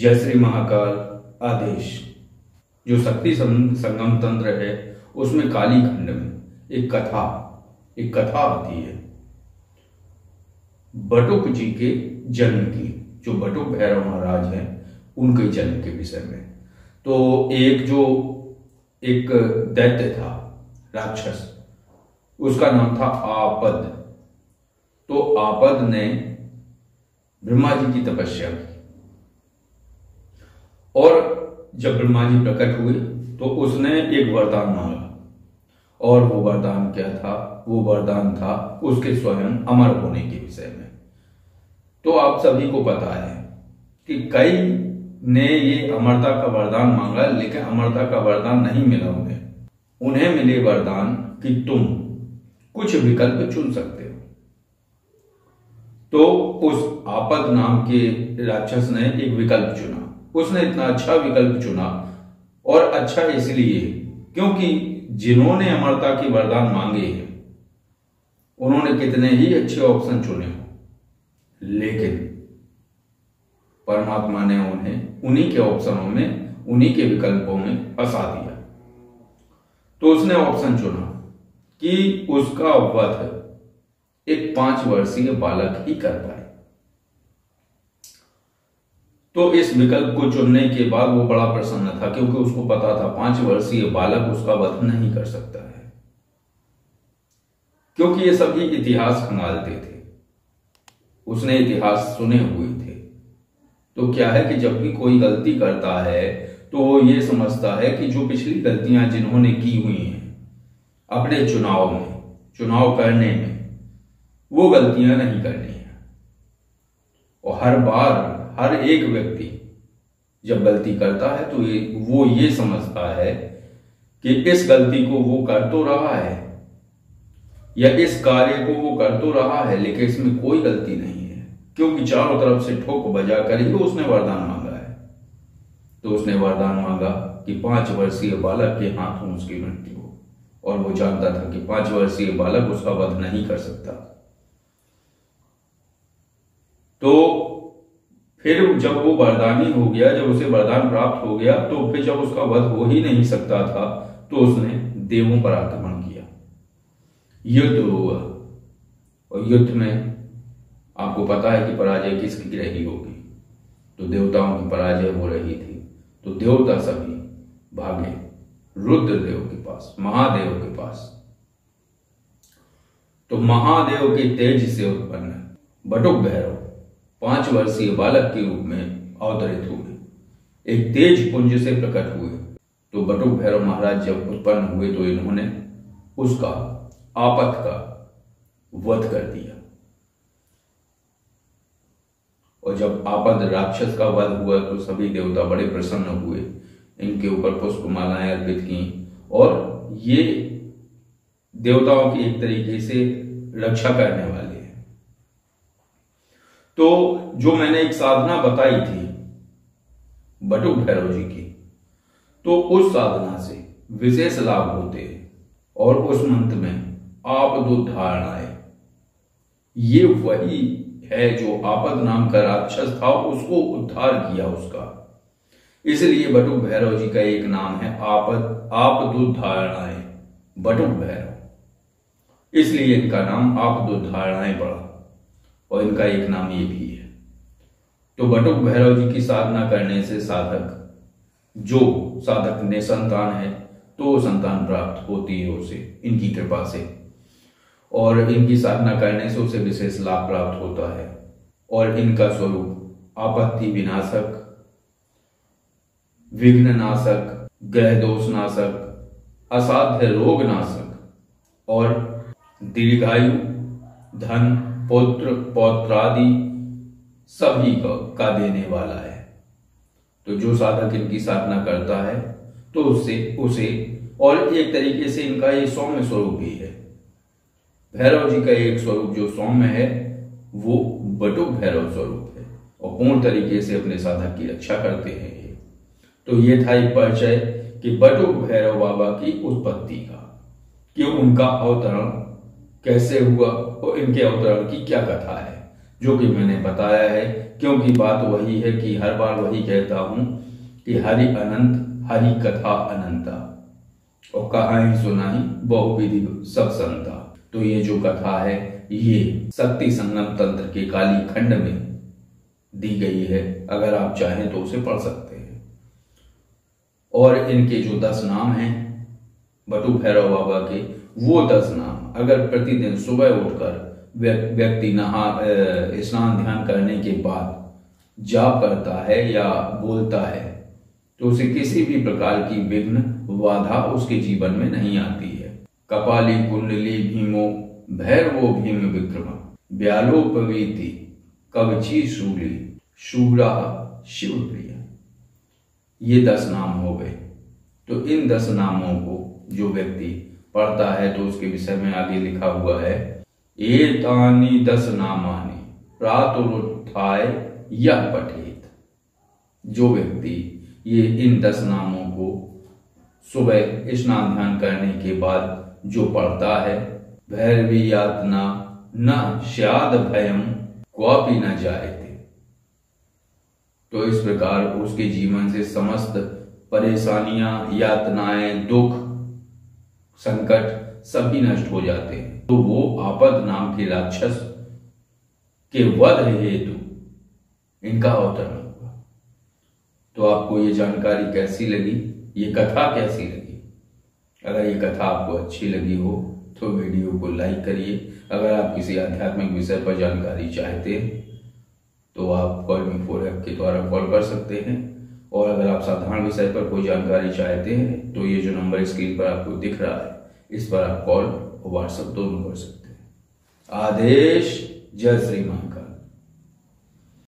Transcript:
जय श्री महाकाल आदेश जो शक्ति संगम तंत्र है उसमें काली खंड में एक कथा आती है बटुक जी के जन्म की, जो बटुक भैरव महाराज हैं उनके जन्म के विषय में। तो एक दैत्य था, राक्षस, उसका नाम था आपद। तो आपद ने ब्रह्मा जी की तपस्या की और जब ब्रह्मा जी प्रकट हुए तो उसने एक वरदान मांगा, और वो वरदान क्या था? वो वरदान था उसके स्वयं अमर होने के विषय में। तो आप सभी को पता है कि कई ने ये अमरता का वरदान मांगा, लेकिन अमरता का वरदान नहीं मिला उन्हें मिले वरदान कि तुम कुछ विकल्प चुन सकते हो। तो उस आपद नाम के राक्षस ने एक विकल्प चुना। उसने इतना अच्छा विकल्प चुना, और अच्छा इसलिए क्योंकि जिन्होंने अमरता की वरदान मांगे हैं उन्होंने कितने ही अच्छे ऑप्शन चुने, लेकिन परमात्मा ने उन्हें उन्हीं के ऑप्शनों में, उन्हीं के विकल्पों में फंसा दिया। तो उसने ऑप्शन चुना कि उसका वध एक 5 वर्षीय बालक ही कर पाए। तो इस विकल्प को चुनने के बाद वो बड़ा प्रसन्न था, क्योंकि उसको पता था 5 वर्षीय बालक उसका वध नहीं कर सकता है, क्योंकि ये सभी इतिहास खंगालते थे, उसने इतिहास सुने हुए थे। तो क्या है कि जब भी कोई गलती करता है तो वो ये समझता है कि जो पिछली गलतियां जिन्होंने की हुई हैं अपने चुनाव करने में, वो गलतियां नहीं करनी है। और हर बार हर एक व्यक्ति जब गलती करता है तो वो ये समझता है कि इस गलती को वो कर तो रहा है, या इस कार्य को वो कर तो रहा है, लेकिन इसमें कोई गलती नहीं है, क्योंकि चारों तरफ से ठोक बजा कर ही उसने वरदान मांगा है। तो उसने वरदान मांगा कि 5 वर्षीय बालक के हाथों उसकी मृत्यु हो, और वो जानता था कि 5 वर्षीय बालक उसका वध नहीं कर सकता। तो फिर जब वो वरदानी हो गया, जब उसे वरदान प्राप्त हो गया, तो फिर जब उसका वध हो ही नहीं सकता था तो उसने देवों पर आक्रमण किया, युद्ध हुआ। और युद्ध में आपको पता है कि पराजय किसकी रही होगी? तो देवताओं की पराजय हो रही थी। तो देवता सभी भागे रुद्रदेव के पास, महादेव के पास। तो महादेव के तेज से उत्पन्न बटुक भैरव 5 वर्षीय बालक के रूप में अवतरित हुए, एक तेज पुंज से प्रकट हुए। तो बटुक भैरव महाराज जब उत्पन्न हुए तो इन्होंने उसका, आपद का वध कर दिया। और जब आपद राक्षस का वध हुआ तो सभी देवता बड़े प्रसन्न हुए, इनके ऊपर पुष्पमालाएं अर्पित की, और ये देवताओं की एक तरीके से रक्षा करने वाले हैं। तो जो मैंने एक साधना बताई थी बटुक भैरव जी की, तो उस साधना से विशेष लाभ होते हैं। और उस मंत्र में आपदुद्धारणाय, ये वही है जो आपद नाम का राक्षस था, उसको उद्धार किया उसका। इसलिए बटुक भैरव जी का एक नाम है आपदुद्धारणाय, बटुक भैरव। इसलिए इनका नाम आपदुद्धारणाय पड़ा, और इनका एक नाम ये भी है। तो बटुक भैरव जी की साधना करने से साधक ने संतान है तो संतान प्राप्त होती है उसे, इनकी कृपा से। और इनकी साधना करने से उसे विशेष लाभ प्राप्त होता है। और इनका स्वरूप आपत्ति विनाशक, विघ्न नाशक, ग्रह दोष नाशक, असाध्य रोग नाशक, और दीर्घायु, धन, पुत्र, पौत्रादि सभी का देने वाला है। तो जो साधक इनकी साधना करता है तो उसे और एक तरीके से इनका ये सौम्य स्वरूप भी है। भैरव जी का एक स्वरूप जो सौम्य है वो बटुक भैरव स्वरूप है, और पूर्ण तरीके से अपने साधक की रक्षा करते हैं ये। तो ये था एक परिचय कि बटुक भैरव बाबा की उत्पत्ति का, कि उनका अवतरण कैसे हुआ और इनके अवतरण की क्या कथा है, जो कि मैंने बताया है क्योंकि बात वही है कि हर बार वही कहता हूं कि हरि अनंत, हरि कथा अनंता, और कहा ही सुना ही बहुविधि सब संता। तो ये जो कथा है ये शक्ति संगम तंत्र के काली खंड में दी गई है, अगर आप चाहें तो उसे पढ़ सकते हैं। और इनके जो 10 नाम हैं बटू भैरव बाबा के, वो 10 नाम अगर प्रतिदिन सुबह उठकर व्यक्ति स्नान ध्यान करने के बाद जाप करता है या बोलता है तो उसे किसी भी प्रकार की विघ्न बाधा उसके जीवन में नहीं आती है। कपाली कुंडली भीमो भैरवो भीम विक्रम, व्यालोपवीति कवची शूली, शूरा शिव प्रिय। ये 10 नाम हो गए। तो इन 10 नामों को जो व्यक्ति पढ़ता है तो उसके विषय में आगे लिखा हुआ है, एतानि 10 नामानि प्रातरुत्थाय यः पठेत। जो व्यक्ति ये इन 10 नामों को सुबह स्नान ध्यान करने के बाद जो पढ़ता है, भैरवी यातना न स्याद भयम क्वापि न जायते। तो इस प्रकार उसके जीवन से समस्त परेशानियां, यातनाएं, दुख, संकट सभी नष्ट हो जाते हैं। तो वो आपद नाम के राक्षस के वध हेतु इनका अवतरण हुआ। तो आपको ये जानकारी कैसी लगी, ये कथा कैसी लगी? अगर ये कथा आपको अच्छी लगी हो तो वीडियो को लाइक करिए। अगर आप किसी आध्यात्मिक विषय पर जानकारी चाहते हैं तो आप कॉल मी 4 ऐप के द्वारा कॉल कर सकते हैं। और अगर आप साधारण विषय पर कोई जानकारी चाहते हैं तो ये जो नंबर स्क्रीन पर आपको दिख रहा है, इस पर आप कॉल और व्हाट्सएप दोनों कर सकते हैं। आदेश। जय श्री महाकाल।